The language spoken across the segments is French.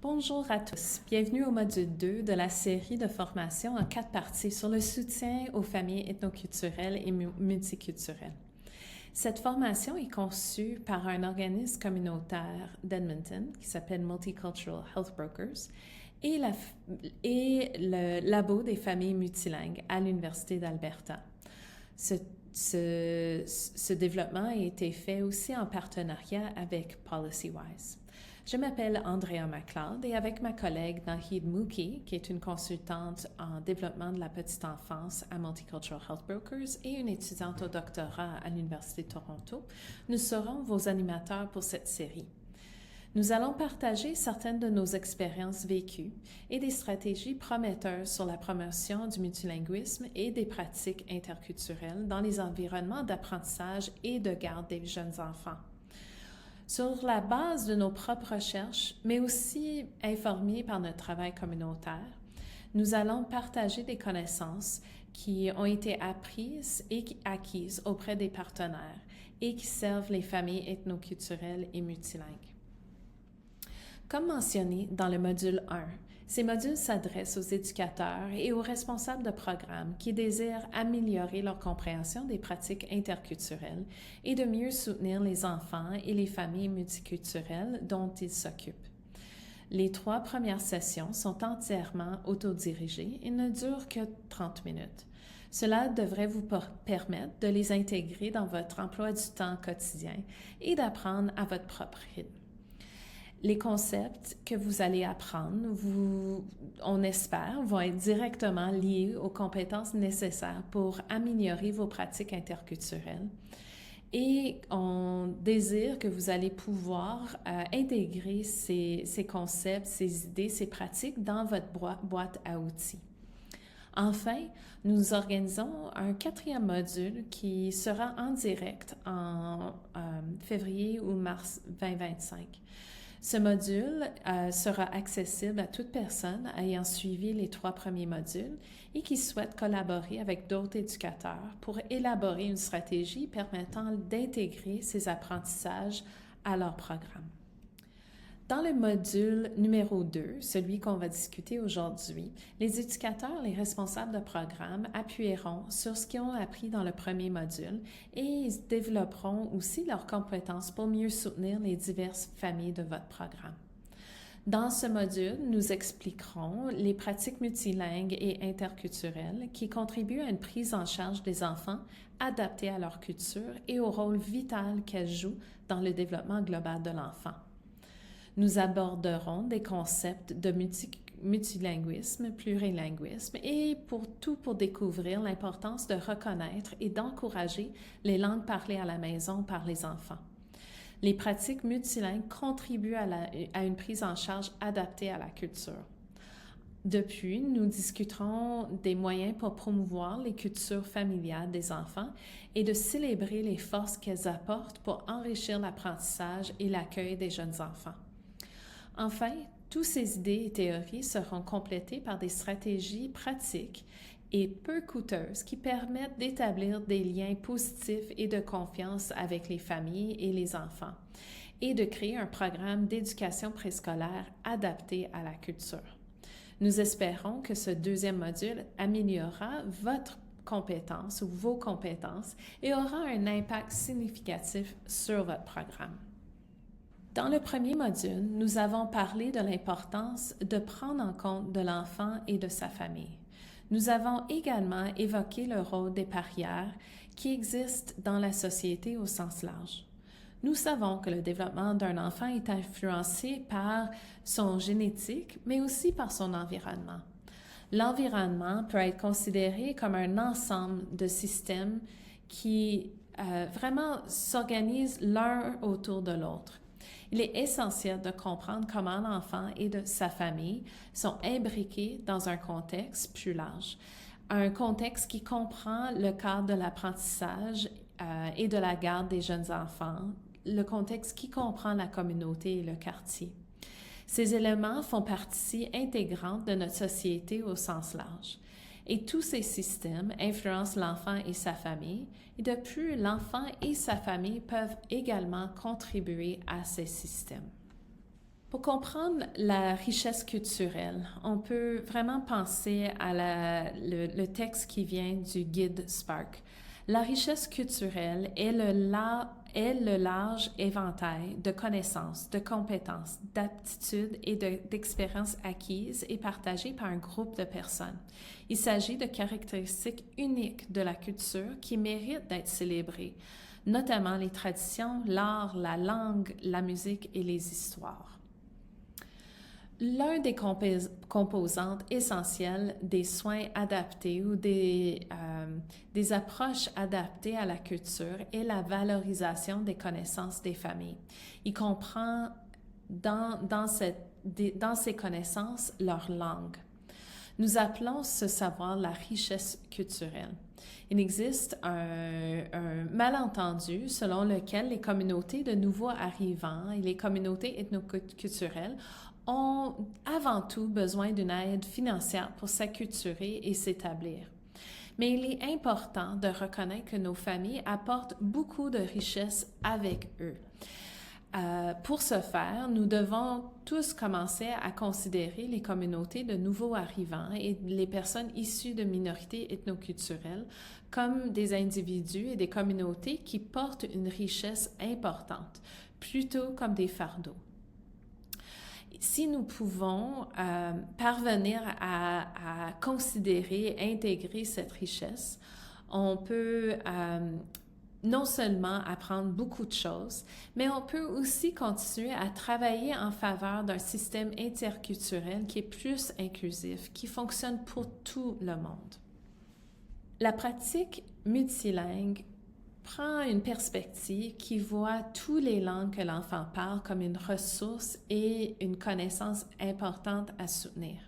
Bonjour à tous, bienvenue au module 2 de la série de formation en 4 parties sur le soutien aux familles ethnoculturelles et multiculturelles. Cette formation est conçue par un organisme communautaire d'Edmonton qui s'appelle Multicultural Health Brokers et le Labo des familles multilingues à l'Université d'Alberta. Ce développement a été fait aussi en partenariat avec PolicyWise. Je m'appelle Andrea McLeod et avec ma collègue Nahid Mookie, qui est une consultante en développement de la petite enfance à Multicultural Health Brokers et une étudiante au doctorat à l'Université de Toronto, nous serons vos animateurs pour cette série. Nous allons partager certaines de nos expériences vécues et des stratégies prometteuses sur la promotion du multilinguisme et des pratiques interculturelles dans les environnements d'apprentissage et de garde des jeunes enfants. Sur la base de nos propres recherches, mais aussi informés par notre travail communautaire, nous allons partager des connaissances qui ont été apprises et acquises auprès des partenaires et qui servent les familles ethnoculturelles et multilingues. Comme mentionné dans le module 1, ces modules s'adressent aux éducateurs et aux responsables de programmes qui désirent améliorer leur compréhension des pratiques interculturelles et de mieux soutenir les enfants et les familles multiculturelles dont ils s'occupent. Les 3 premières sessions sont entièrement autodirigées et ne durent que 30 minutes. Cela devrait vous permettre de les intégrer dans votre emploi du temps quotidien et d'apprendre à votre propre rythme. Les concepts que vous allez apprendre, on espère, vont être directement liés aux compétences nécessaires pour améliorer vos pratiques interculturelles. Et on désire que vous allez pouvoir intégrer ces concepts, ces idées, ces pratiques dans votre boîte à outils. Enfin, nous organisons un 4e module qui sera en direct en février ou mars 2025. Ce module sera accessible à toute personne ayant suivi les 3 premiers modules et qui souhaite collaborer avec d'autres éducateurs pour élaborer une stratégie permettant d'intégrer ces apprentissages à leur programme. Dans le module numéro 2, celui qu'on va discuter aujourd'hui, les éducateurs, les responsables de programme appuieront sur ce qu'ils ont appris dans le premier module et ils développeront aussi leurs compétences pour mieux soutenir les diverses familles de votre programme. Dans ce module, nous expliquerons les pratiques multilingues et interculturelles qui contribuent à une prise en charge des enfants adaptée à leur culture et au rôle vital qu'elles jouent dans le développement global de l'enfant. Nous aborderons des concepts de multilinguisme, plurilinguisme et pour découvrir l'importance de reconnaître et d'encourager les langues parlées à la maison par les enfants. Les pratiques multilingues contribuent à une prise en charge adaptée à la culture. Depuis, nous discuterons des moyens pour promouvoir les cultures familiales des enfants et de célébrer les forces qu'elles apportent pour enrichir l'apprentissage et l'accueil des jeunes enfants. Enfin, toutes ces idées et théories seront complétées par des stratégies pratiques et peu coûteuses qui permettent d'établir des liens positifs et de confiance avec les familles et les enfants et de créer un programme d'éducation préscolaire adapté à la culture. Nous espérons que ce 2e module améliorera votre compétence ou vos compétences et aura un impact significatif sur votre programme. Dans le premier module, nous avons parlé de l'importance de prendre en compte de l'enfant et de sa famille. Nous avons également évoqué le rôle des barrières qui existent dans la société au sens large. Nous savons que le développement d'un enfant est influencé par son génétique, mais aussi par son environnement. L'environnement peut être considéré comme un ensemble de systèmes qui vraiment s'organisent l'un autour de l'autre. Il est essentiel de comprendre comment l'enfant et de sa famille sont imbriqués dans un contexte plus large, un contexte qui comprend le cadre de l'apprentissage et de la garde des jeunes enfants, le contexte qui comprend la communauté et le quartier. Ces éléments font partie intégrante de notre société au sens large. Et tous ces systèmes influencent l'enfant et sa famille, et de plus, l'enfant et sa famille peuvent également contribuer à ces systèmes. Pour comprendre la richesse culturelle, on peut vraiment penser à le texte qui vient du guide Spark. La richesse culturelle est le large éventail de connaissances, de compétences, d'aptitudes et d'expériences acquises et partagées par un groupe de personnes. Il s'agit de caractéristiques uniques de la culture qui méritent d'être célébrées, notamment les traditions, l'art, la langue, la musique et les histoires. L'un des composantes essentielles des soins adaptés ou des approches adaptées à la culture est la valorisation des connaissances des familles. Il comprend dans ces connaissances leur langue. Nous appelons ce savoir la richesse culturelle. Il existe un malentendu selon lequel les communautés de nouveaux arrivants et les communautés ethnoculturelles ont avant tout besoin d'une aide financière pour s'acculturer et s'établir. Mais il est important de reconnaître que nos familles apportent beaucoup de richesses avec eux. Pour ce faire, nous devons tous commencer à considérer les communautés de nouveaux arrivants et les personnes issues de minorités ethnoculturelles comme des individus et des communautés qui portent une richesse importante, plutôt comme des fardeaux. Si nous pouvons parvenir à considérer, intégrer cette richesse, on peut non seulement apprendre beaucoup de choses, mais on peut aussi continuer à travailler en faveur d'un système interculturel qui est plus inclusif, qui fonctionne pour tout le monde. La pratique multilingue prend une perspective qui voit toutes les langues que l'enfant parle comme une ressource et une connaissance importante à soutenir.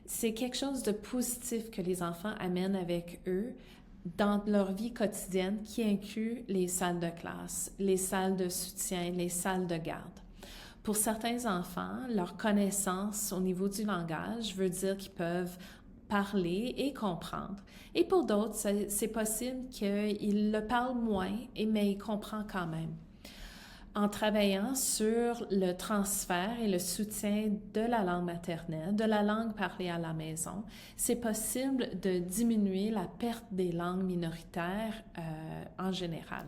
C'est quelque chose de positif que les enfants amènent avec eux dans leur vie quotidienne qui inclut les salles de classe, les salles de soutien, les salles de garde. Pour certains enfants, leur connaissance au niveau du langage veut dire qu'ils peuvent parler et comprendre. Et pour d'autres, c'est possible qu'ils le parlent moins, mais ils comprennent quand même. En travaillant sur le transfert et le soutien de la langue maternelle, de la langue parlée à la maison, c'est possible de diminuer la perte des langues minoritaires en général.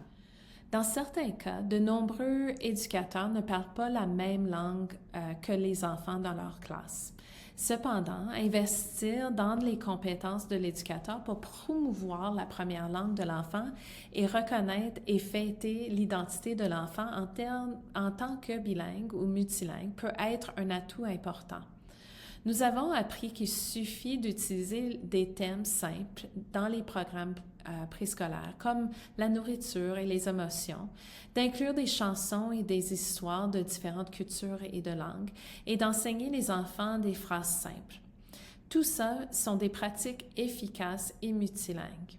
Dans certains cas, de nombreux éducateurs ne parlent pas la même langue que les enfants dans leur classe. Cependant, investir dans les compétences de l'éducateur pour promouvoir la première langue de l'enfant et reconnaître et fêter l'identité de l'enfant en tant que bilingue ou multilingue peut être un atout important. Nous avons appris qu'il suffit d'utiliser des thèmes simples dans les programmes préscolaires, comme la nourriture et les émotions, d'inclure des chansons et des histoires de différentes cultures et de langues, et d'enseigner les enfants des phrases simples. Tout ça sont des pratiques efficaces et multilingues.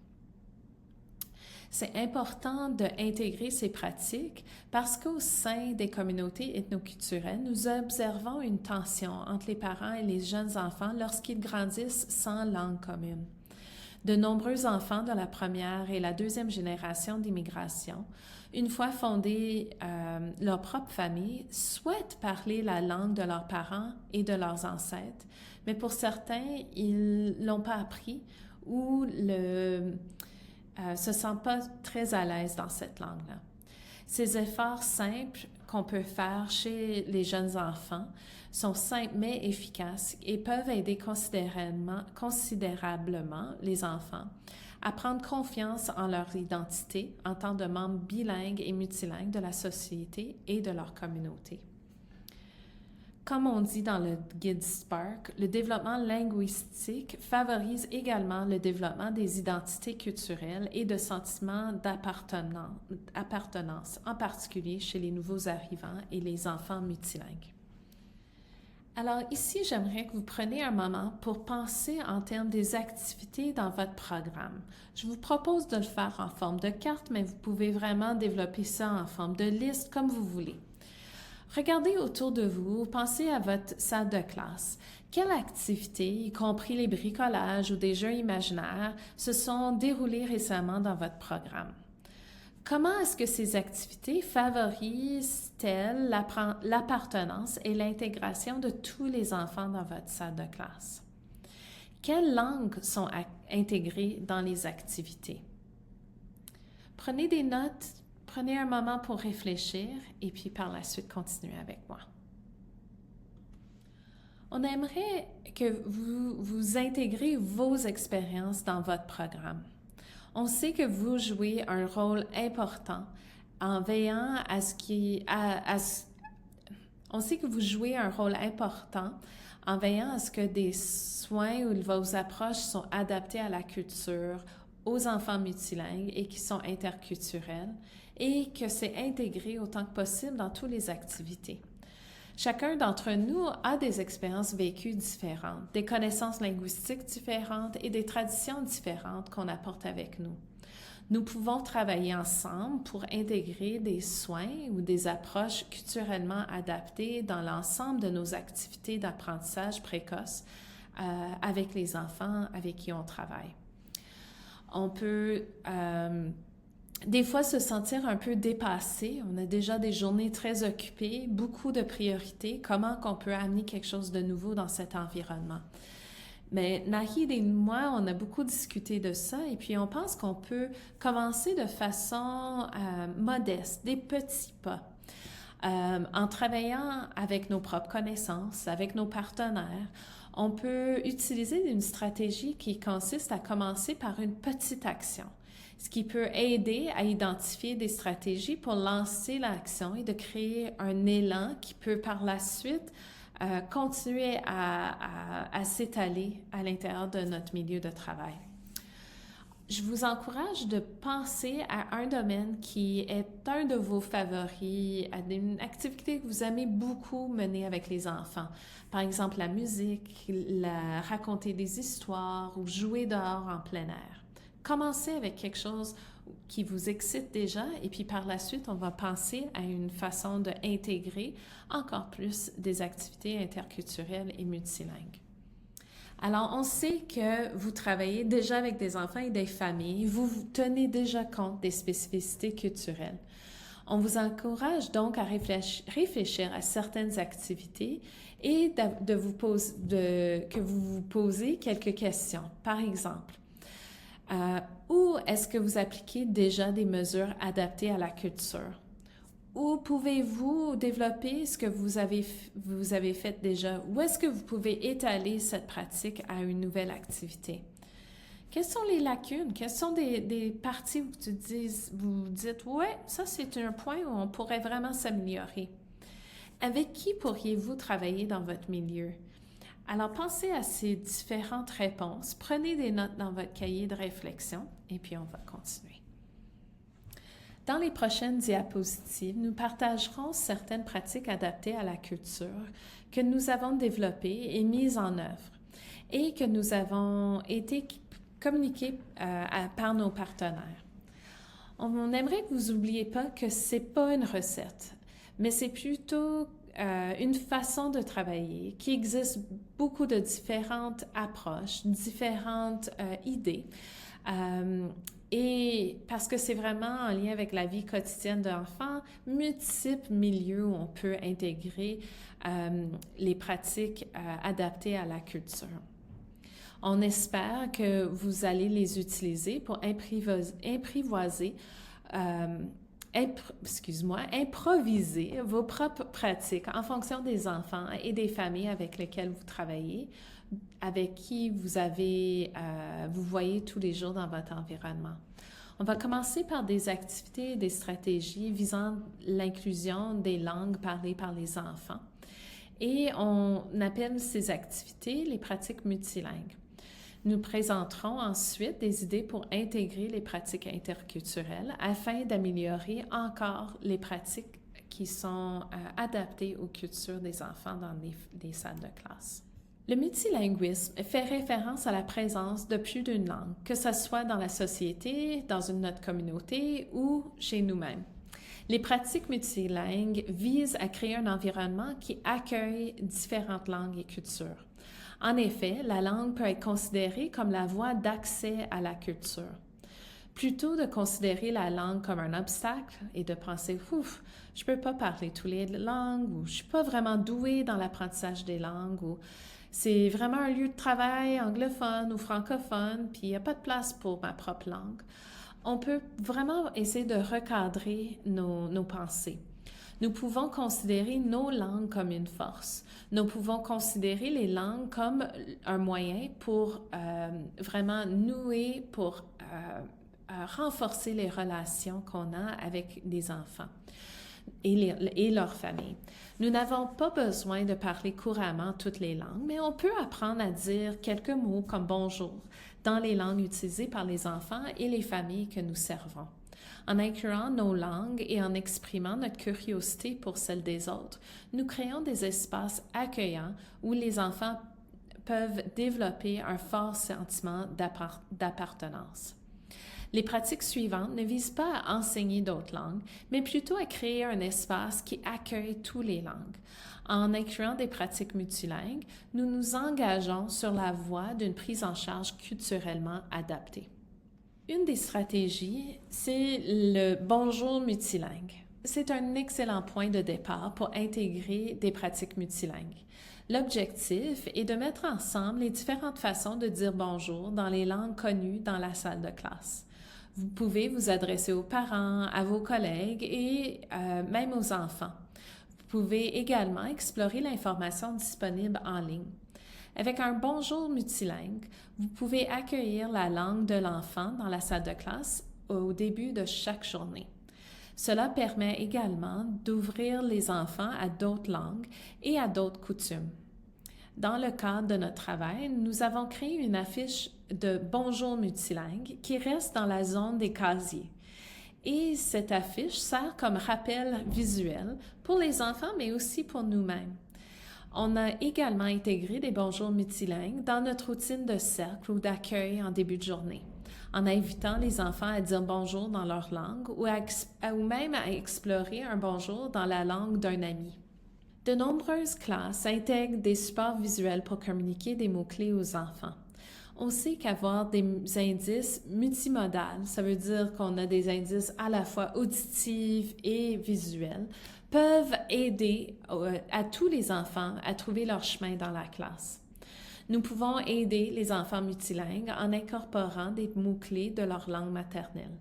C'est important d'intégrer ces pratiques parce qu'au sein des communautés ethnoculturelles, nous observons une tension entre les parents et les jeunes enfants lorsqu'ils grandissent sans langue commune. De nombreux enfants de la première et la deuxième génération d'immigration, une fois fondée leur propre famille, souhaitent parler la langue de leurs parents et de leurs ancêtres, mais pour certains, ils ne l'ont pas appris ou se sentent pas très à l'aise dans cette langue-là. Ces efforts simples qu'on peut faire chez les jeunes enfants sont simples mais efficaces et peuvent aider considérablement les enfants à prendre confiance en leur identité en tant que membres bilingues et multilingues de la société et de leur communauté. Comme on dit dans le guide Spark, le développement linguistique favorise également le développement des identités culturelles et de sentiments d'appartenance, en particulier chez les nouveaux arrivants et les enfants multilingues. Alors ici, j'aimerais que vous preniez un moment pour penser en termes des activités dans votre programme. Je vous propose de le faire en forme de carte, mais vous pouvez vraiment développer ça en forme de liste comme vous voulez. Regardez autour de vous, pensez à votre salle de classe. Quelles activités, y compris les bricolages ou des jeux imaginaires, se sont déroulées récemment dans votre programme? Comment est-ce que ces activités favorisent-elles l'appartenance et l'intégration de tous les enfants dans votre salle de classe? Quelles langues sont intégrées dans les activités? Prenez des notes, prenez un moment pour réfléchir et puis par la suite, continuez avec moi. On aimerait que vous intégrez vos expériences dans votre programme. On sait que vous jouez un rôle important en veillant à ce qui... On sait que vous jouez un rôle important en veillant à ce que des soins ou vos approches sont adaptées à la culture, aux enfants multilingues et qui sont interculturels et que c'est intégré autant que possible dans toutes les activités. Chacun d'entre nous a des expériences vécues différentes, des connaissances linguistiques différentes et des traditions différentes qu'on apporte avec nous. Nous pouvons travailler ensemble pour intégrer des soins ou des approches culturellement adaptées dans l'ensemble de nos activités d'apprentissage précoce avec les enfants avec qui on travaille. On peut des fois se sentir un peu dépassé. On a déjà des journées très occupées, beaucoup de priorités. Comment qu'on peut amener quelque chose de nouveau dans cet environnement? Mais Nahid et moi, on a beaucoup discuté de ça et puis on pense qu'on peut commencer de façon modeste, des petits pas, en travaillant avec nos propres connaissances, avec nos partenaires. On peut utiliser une stratégie qui consiste à commencer par une petite action, ce qui peut aider à identifier des stratégies pour lancer l'action et de créer un élan qui peut par la suite continuer à s'étaler à l'intérieur de notre milieu de travail. Je vous encourage de penser à un domaine qui est un de vos favoris, à une activité que vous aimez beaucoup mener avec les enfants. Par exemple, la musique, raconter des histoires ou jouer dehors en plein air. Commencez avec quelque chose qui vous excite déjà et puis par la suite, on va penser à une façon d'intégrer encore plus des activités interculturelles et multilingues. Alors, on sait que vous travaillez déjà avec des enfants et des familles, vous tenez déjà compte des spécificités culturelles. On vous encourage donc à réfléchir à certaines activités et que vous vous posez quelques questions. Par exemple, où est-ce que vous appliquez déjà des mesures adaptées à la culture? Où pouvez-vous développer ce que vous avez fait déjà? Où est-ce que vous pouvez étaler cette pratique à une nouvelle activité? Quelles sont les lacunes? Quelles sont des parties où vous dites « Ouais, ça c'est un point où on pourrait vraiment s'améliorer. » Avec qui pourriez-vous travailler dans votre milieu? Alors, pensez à ces différentes réponses. Prenez des notes dans votre cahier de réflexion et puis on va continuer. Dans les prochaines diapositives, nous partagerons certaines pratiques adaptées à la culture que nous avons développées et mises en œuvre et que nous avons été communiquées par nos partenaires. On aimerait que vous n'oubliez pas que ce n'est pas une recette, mais c'est plutôt une façon de travailler qui existe beaucoup de différentes approches, différentes idées. Et parce que c'est vraiment en lien avec la vie quotidienne d'enfants, multiples milieux où on peut intégrer les pratiques adaptées à la culture. On espère que vous allez les utiliser pour improviser vos propres pratiques en fonction des enfants et des familles avec lesquelles vous travaillez, avec qui vous voyez tous les jours dans votre environnement. On va commencer par des activités et des stratégies visant l'inclusion des langues parlées par les enfants. Et on appelle ces activités les pratiques multilingues. Nous présenterons ensuite des idées pour intégrer les pratiques interculturelles afin d'améliorer encore les pratiques qui sont adaptées aux cultures des enfants dans les salles de classe. Le multilinguisme fait référence à la présence de plus d'une langue, que ce soit dans la société, dans notre communauté ou chez nous-mêmes. Les pratiques multilingues visent à créer un environnement qui accueille différentes langues et cultures. En effet, la langue peut être considérée comme la voie d'accès à la culture. Plutôt de considérer la langue comme un obstacle et de penser « Ouf, je peux pas parler toutes les langues » ou « Je suis pas vraiment douée dans l'apprentissage des langues » ou « C'est vraiment un lieu de travail anglophone ou francophone, puis il n'y a pas de place pour ma propre langue. » On peut vraiment essayer de recadrer nos pensées. Nous pouvons considérer nos langues comme une force. Nous pouvons considérer les langues comme un moyen pour vraiment nouer, pour renforcer les relations qu'on a avec les enfants et leurs familles. Nous n'avons pas besoin de parler couramment toutes les langues, mais on peut apprendre à dire quelques mots comme bonjour dans les langues utilisées par les enfants et les familles que nous servons. En incluant nos langues et en exprimant notre curiosité pour celles des autres, nous créons des espaces accueillants où les enfants peuvent développer un fort sentiment d'appartenance. Les pratiques suivantes ne visent pas à enseigner d'autres langues, mais plutôt à créer un espace qui accueille toutes les langues. En incluant des pratiques multilingues, nous nous engageons sur la voie d'une prise en charge culturellement adaptée. Une des stratégies, c'est le bonjour multilingue. C'est un excellent point de départ pour intégrer des pratiques multilingues. L'objectif est de mettre ensemble les différentes façons de dire bonjour dans les langues connues dans la salle de classe. Vous pouvez vous adresser aux parents, à vos collègues et même aux enfants. Vous pouvez également explorer l'information disponible en ligne. Avec un bonjour multilingue, vous pouvez accueillir la langue de l'enfant dans la salle de classe au début de chaque journée. Cela permet également d'ouvrir les enfants à d'autres langues et à d'autres coutumes. Dans le cadre de notre travail, nous avons créé une affiche de bonjour multilingue qui reste dans la zone des casiers. Et cette affiche sert comme rappel visuel pour les enfants, mais aussi pour nous-mêmes. On a également intégré des bonjours multilingues dans notre routine de cercle ou d'accueil en début de journée, en invitant les enfants à dire bonjour dans leur langue ou même à explorer un bonjour dans la langue d'un ami. De nombreuses classes intègrent des supports visuels pour communiquer des mots-clés aux enfants. On sait qu'avoir des indices multimodales, ça veut dire qu'on a des indices à la fois auditifs et visuels, peuvent aider à tous les enfants à trouver leur chemin dans la classe. Nous pouvons aider les enfants multilingues en incorporant des mots-clés de leur langue maternelle.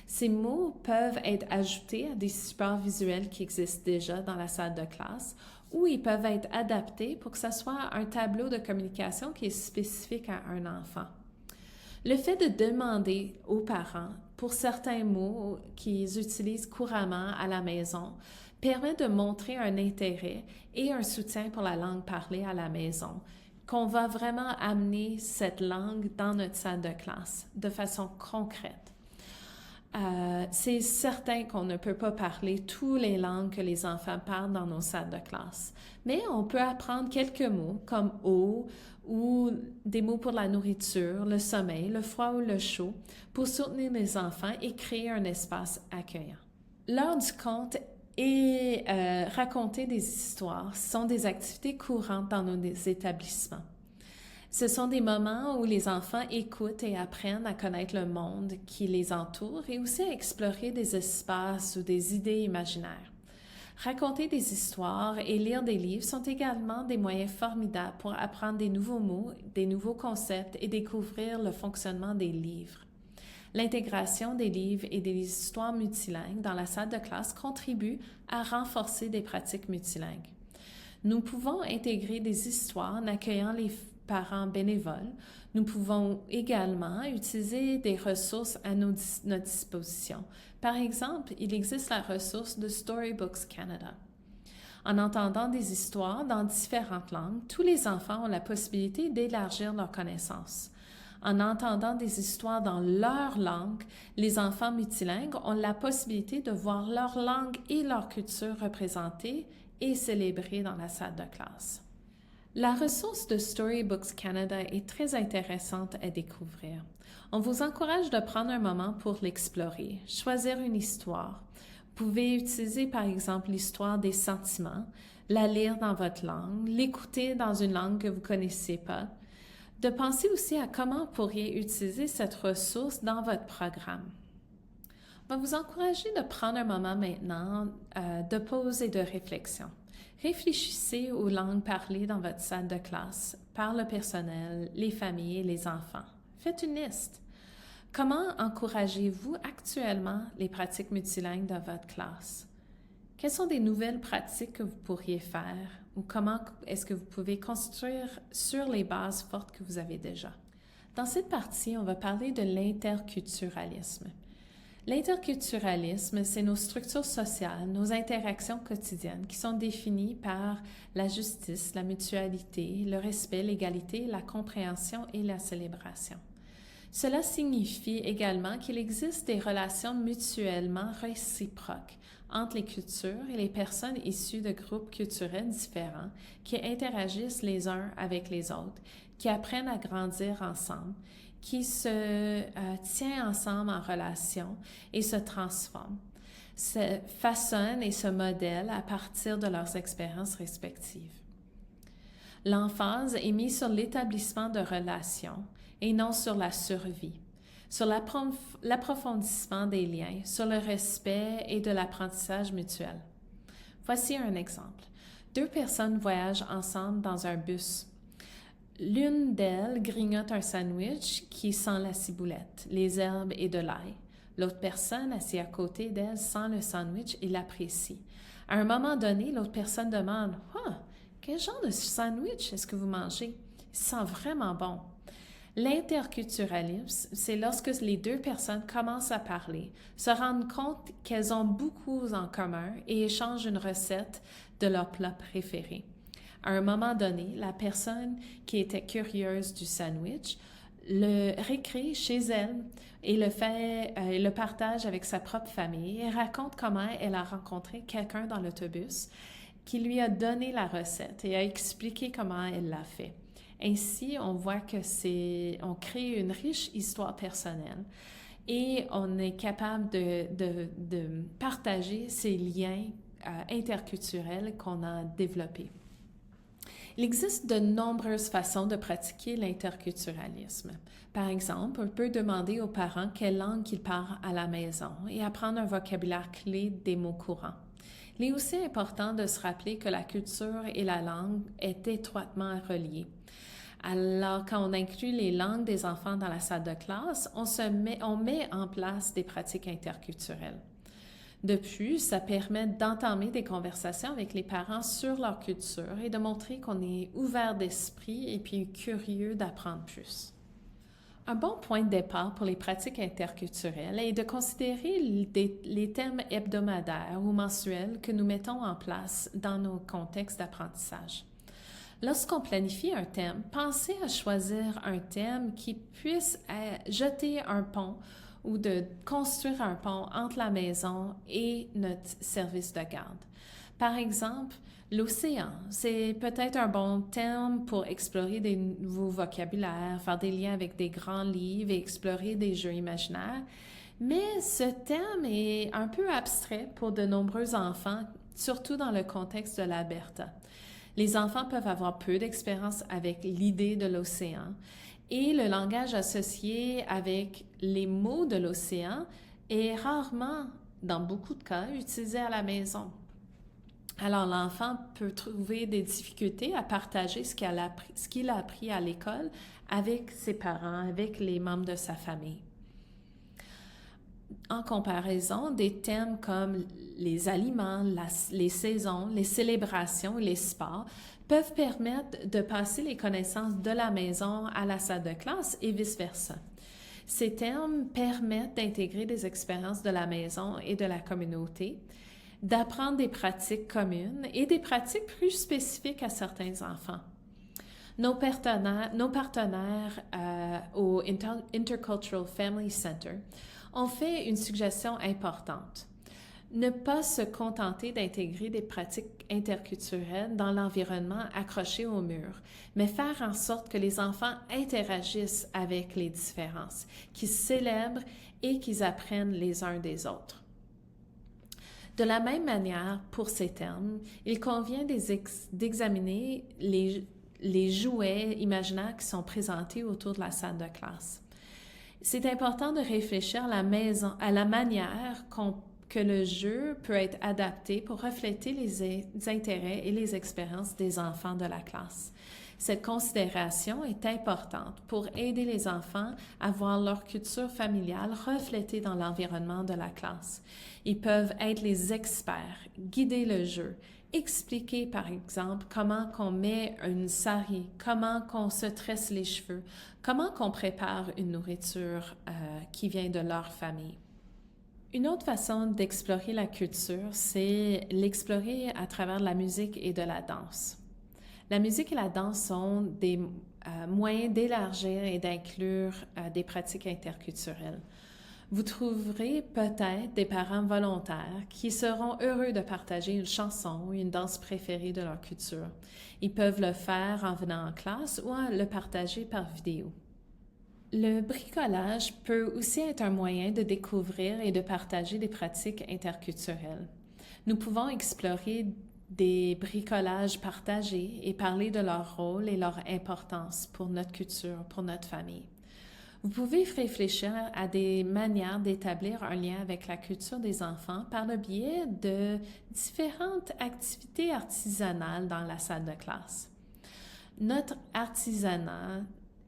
Ces mots peuvent être ajoutés à des supports visuels qui existent déjà dans la salle de classe ou ils peuvent être adaptés pour que ce soit un tableau de communication qui est spécifique à un enfant. Le fait de demander aux parents pour certains mots qu'ils utilisent couramment à la maison permet de montrer un intérêt et un soutien pour la langue parlée à la maison, qu'on va vraiment amener cette langue dans notre salle de classe de façon concrète. C'est certain qu'on ne peut pas parler toutes les langues que les enfants parlent dans nos salles de classe, mais on peut apprendre quelques mots comme « eau » ou des mots pour la nourriture, le sommeil, le froid ou le chaud pour soutenir les enfants et créer un espace accueillant. L'heure du conte et raconter des histoires sont des activités courantes dans nos établissements. Ce sont des moments où les enfants écoutent et apprennent à connaître le monde qui les entoure et aussi à explorer des espaces ou des idées imaginaires. Raconter des histoires et lire des livres sont également des moyens formidables pour apprendre des nouveaux mots, des nouveaux concepts et découvrir le fonctionnement des livres. L'intégration des livres et des histoires multilingues dans la salle de classe contribue à renforcer des pratiques multilingues. Nous pouvons intégrer des histoires en accueillant les parents bénévoles. Nous pouvons également utiliser des ressources à notre disposition. Par exemple, il existe la ressource de Storybooks Canada. En entendant des histoires dans différentes langues, tous les enfants ont la possibilité d'élargir leurs connaissances. En entendant des histoires dans leur langue, les enfants multilingues ont la possibilité de voir leur langue et leur culture représentées et célébrées dans la salle de classe. La ressource de Storybooks Canada est très intéressante à découvrir. On vous encourage de prendre un moment pour l'explorer, choisir une histoire. Vous pouvez utiliser par exemple l'histoire des sentiments, la lire dans votre langue, l'écouter dans une langue que vous ne connaissez pas. De penser aussi à comment vous pourriez utiliser cette ressource dans votre programme. On va vous encourager de prendre un moment maintenant de pause et de réflexion. Réfléchissez aux langues parlées dans votre salle de classe par le personnel, les familles et les enfants. Faites une liste. Comment encouragez-vous actuellement les pratiques multilingues dans votre classe? Quelles sont des nouvelles pratiques que vous pourriez faire ou comment est-ce que vous pouvez construire sur les bases fortes que vous avez déjà? Dans cette partie, on va parler de l'interculturalisme. L'interculturalisme, c'est nos structures sociales, nos interactions quotidiennes qui sont définies par la justice, la mutualité, le respect, l'égalité, la compréhension et la célébration. Cela signifie également qu'il existe des relations mutuellement réciproques entre les cultures et les personnes issues de groupes culturels différents qui interagissent les uns avec les autres, qui apprennent à grandir ensemble, qui se tiennent ensemble en relation et se transforment, se façonnent et se modèlent à partir de leurs expériences respectives. L'emphase est mise sur l'établissement de relations et non sur la survie, sur l'approfondissement des liens, sur le respect et de l'apprentissage mutuel. Voici un exemple. 2 personnes voyagent ensemble dans un bus. L'une d'elles grignote un sandwich qui sent la ciboulette, les herbes et de l'ail. L'autre personne, assise à côté d'elle, sent le sandwich et l'apprécie. À un moment donné, l'autre personne demande « Ah, quel genre de sandwich est-ce que vous mangez? Il sent vraiment bon. » L'interculturalisme, c'est lorsque les 2 personnes commencent à parler, se rendent compte qu'elles ont beaucoup en commun et échangent une recette de leur plat préféré. À un moment donné, la personne qui était curieuse du sandwich le récrée chez elle et le partage avec sa propre famille et raconte comment elle a rencontré quelqu'un dans l'autobus qui lui a donné la recette et a expliqué comment elle l'a fait. Ainsi, on voit que on crée une riche histoire personnelle et on est capable de partager ces liens interculturels qu'on a développés. Il existe de nombreuses façons de pratiquer l'interculturalisme. Par exemple, on peut demander aux parents quelle langue ils parlent à la maison et apprendre un vocabulaire clé des mots courants. Il est aussi important de se rappeler que la culture et la langue est étroitement reliées. Alors, quand on inclut les langues des enfants dans la salle de classe, on met en place des pratiques interculturelles. De plus, ça permet d'entamer des conversations avec les parents sur leur culture et de montrer qu'on est ouvert d'esprit et puis curieux d'apprendre plus. Un bon point de départ pour les pratiques interculturelles est de considérer les thèmes hebdomadaires ou mensuels que nous mettons en place dans nos contextes d'apprentissage. Lorsqu'on planifie un thème, pensez à choisir un thème qui puisse jeter un pont ou de construire un pont entre la maison et notre service de garde. Par exemple, l'océan, c'est peut-être un bon thème pour explorer des nouveaux vocabulaires, faire des liens avec des grands livres et explorer des jeux imaginaires. Mais ce thème est un peu abstrait pour de nombreux enfants, surtout dans le contexte de l'Alberta. Les enfants peuvent avoir peu d'expérience avec l'idée de l'océan et le langage associé avec les mots de l'océan est rarement, dans beaucoup de cas, utilisé à la maison. Alors, l'enfant peut trouver des difficultés à partager ce qu'il a appris à l'école avec ses parents, avec les membres de sa famille. En comparaison, des thèmes comme les aliments, les saisons, les célébrations et les sports peuvent permettre de passer les connaissances de la maison à la salle de classe et vice-versa. Ces thèmes permettent d'intégrer des expériences de la maison et de la communauté, d'apprendre des pratiques communes et des pratiques plus spécifiques à certains enfants. Nos partenaires au Intercultural Family Center ont fait une suggestion importante. Ne pas se contenter d'intégrer des pratiques interculturelles dans l'environnement accroché au mur, mais faire en sorte que les enfants interagissent avec les différences, qu'ils célèbrent et qu'ils apprennent les uns des autres. De la même manière, pour ces termes, il convient d'examiner les jouets imaginaires qui sont présentés autour de la salle de classe. C'est important de réfléchir à la manière que le jeu peut être adapté pour refléter les intérêts et les expériences des enfants de la classe. Cette considération est importante pour aider les enfants à voir leur culture familiale reflétée dans l'environnement de la classe. Ils peuvent être les experts, guider le jeu, expliquer par exemple comment qu'on met une sari, comment qu'on se tresse les cheveux, comment qu'on prépare une nourriture qui vient de leur famille. Une autre façon d'explorer la culture, c'est l'explorer à travers la musique et de la danse. La musique et la danse sont des moyens d'élargir et d'inclure des pratiques interculturelles. Vous trouverez peut-être des parents volontaires qui seront heureux de partager une chanson ou une danse préférée de leur culture. Ils peuvent le faire en venant en classe ou en le partager par vidéo. Le bricolage peut aussi être un moyen de découvrir et de partager des pratiques interculturelles. Nous pouvons explorer des bricolages partagés et parler de leur rôle et leur importance pour notre culture, pour notre famille. Vous pouvez réfléchir à des manières d'établir un lien avec la culture des enfants par le biais de différentes activités artisanales dans la salle de classe. Notre artisanat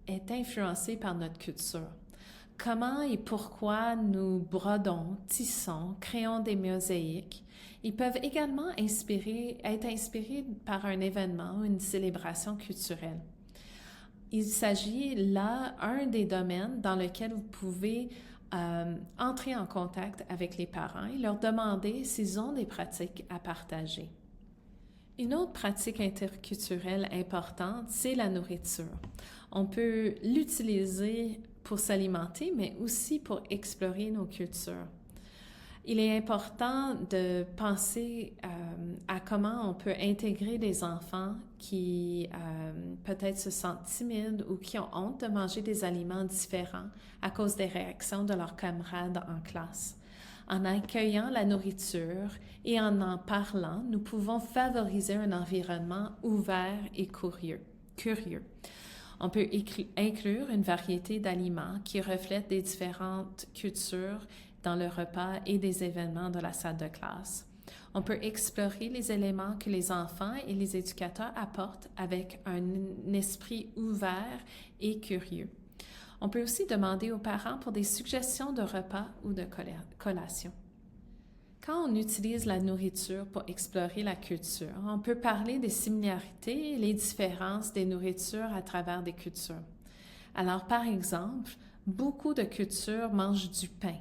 est influencé par notre culture. Comment et pourquoi nous brodons, tissons, créons des mosaïques. Ils peuvent également être inspirés par un événement ou une célébration culturelle. Il s'agit là un des domaines dans lequel vous pouvez entrer en contact avec les parents et leur demander s'ils ont des pratiques à partager. Une autre pratique interculturelle importante, c'est la nourriture. On peut l'utiliser pour s'alimenter, mais aussi pour explorer nos cultures. Il est important de penser à comment on peut intégrer des enfants qui peut-être se sentent timides ou qui ont honte de manger des aliments différents à cause des réactions de leurs camarades en classe. En accueillant la nourriture et en parlant, nous pouvons favoriser un environnement ouvert et curieux. On peut inclure une variété d'aliments qui reflètent des différentes cultures dans le repas et des événements de la salle de classe. On peut explorer les éléments que les enfants et les éducateurs apportent avec un esprit ouvert et curieux. On peut aussi demander aux parents pour des suggestions de repas ou de collation. Quand on utilise la nourriture pour explorer la culture, on peut parler des similarités et les différences des nourritures à travers des cultures. Alors, par exemple, beaucoup de cultures mangent du pain.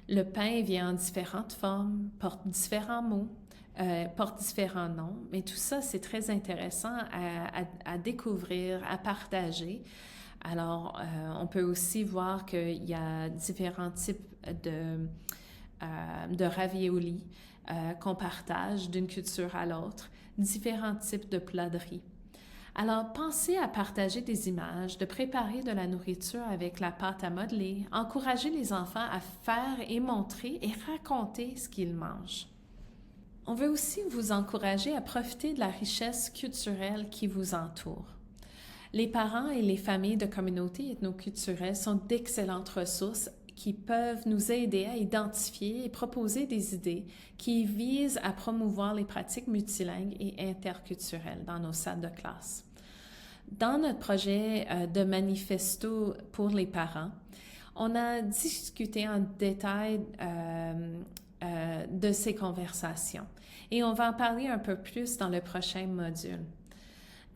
Le pain vient en différentes formes, porte différents mots, porte différents noms, mais tout ça, c'est très intéressant à découvrir, à partager. Alors, on peut aussi voir qu'il y a différents types de raviolis qu'on partage d'une culture à l'autre, différents types de plats de riz. Alors, pensez à partager des images, de préparer de la nourriture avec la pâte à modeler, encourager les enfants à faire et montrer et raconter ce qu'ils mangent. On veut aussi vous encourager à profiter de la richesse culturelle qui vous entoure. Les parents et les familles de communautés ethnoculturelles sont d'excellentes ressources qui peuvent nous aider à identifier et proposer des idées qui visent à promouvoir les pratiques multilingues et interculturelles dans nos salles de classe. Dans notre projet de manifesto pour les parents, on a discuté en détail de ces conversations et on va en parler un peu plus dans le prochain module.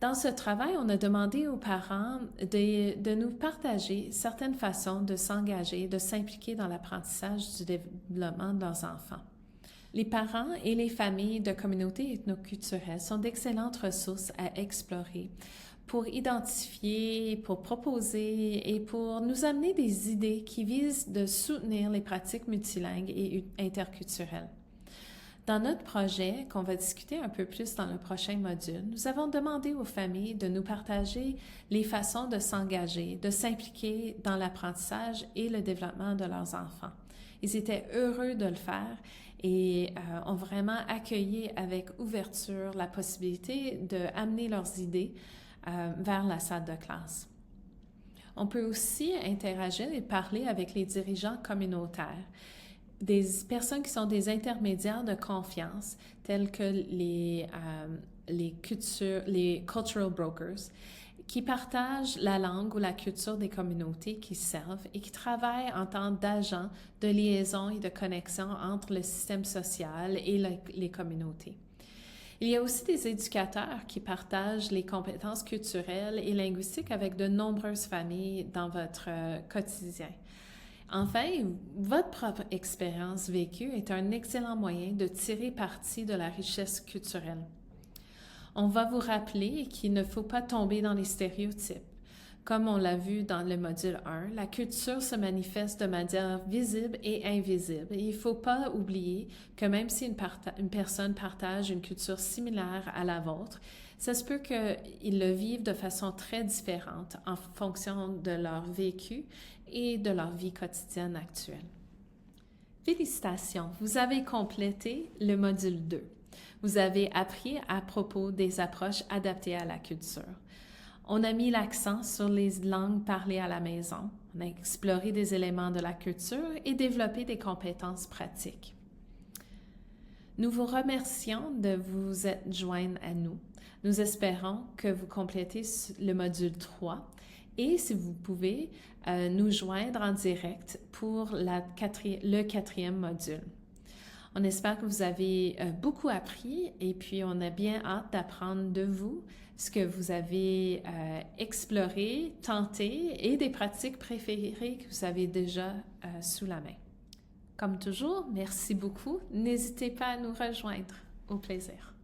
Dans ce travail, on a demandé aux parents de nous partager certaines façons de s'engager, de s'impliquer dans l'apprentissage du développement de leurs enfants. Les parents et les familles de communautés ethnoculturelles sont d'excellentes ressources à explorer pour identifier, pour proposer et pour nous amener des idées qui visent de soutenir les pratiques multilingues et interculturelles. Dans notre projet, qu'on va discuter un peu plus dans le prochain module, nous avons demandé aux familles de nous partager les façons de s'engager, de s'impliquer dans l'apprentissage et le développement de leurs enfants. Ils étaient heureux de le faire et ont vraiment accueilli avec ouverture la possibilité d'amener leurs idées vers la salle de classe. On peut aussi interagir et parler avec les dirigeants communautaires, des personnes qui sont des intermédiaires de confiance, tels que les cultural brokers, qui partagent la langue ou la culture des communautés qui servent et qui travaillent en tant d'agents de liaison et de connexion entre le système social et les communautés. Il y a aussi des éducateurs qui partagent les compétences culturelles et linguistiques avec de nombreuses familles dans votre quotidien. Enfin, votre propre expérience vécue est un excellent moyen de tirer parti de la richesse culturelle. On va vous rappeler qu'il ne faut pas tomber dans les stéréotypes. Comme on l'a vu dans le module 1, la culture se manifeste de manière visible et invisible. Et il ne faut pas oublier que même si une personne partage une culture similaire à la vôtre, ça se peut qu'ils le vivent de façon très différente en fonction de leur vécu et de leur vie quotidienne actuelle. Félicitations, vous avez complété le module 2. Vous avez appris à propos des approches adaptées à la culture. On a mis l'accent sur les langues parlées à la maison. On a exploré des éléments de la culture et développé des compétences pratiques. Nous vous remercions de vous être joints à nous. Nous espérons que vous complétez le module 3 et si vous pouvez nous joindre en direct pour le 4e module. On espère que vous avez beaucoup appris et puis on a bien hâte d'apprendre de vous ce que vous avez exploré, tenté et des pratiques préférées que vous avez déjà sous la main. Comme toujours, merci beaucoup. N'hésitez pas à nous rejoindre. Au plaisir.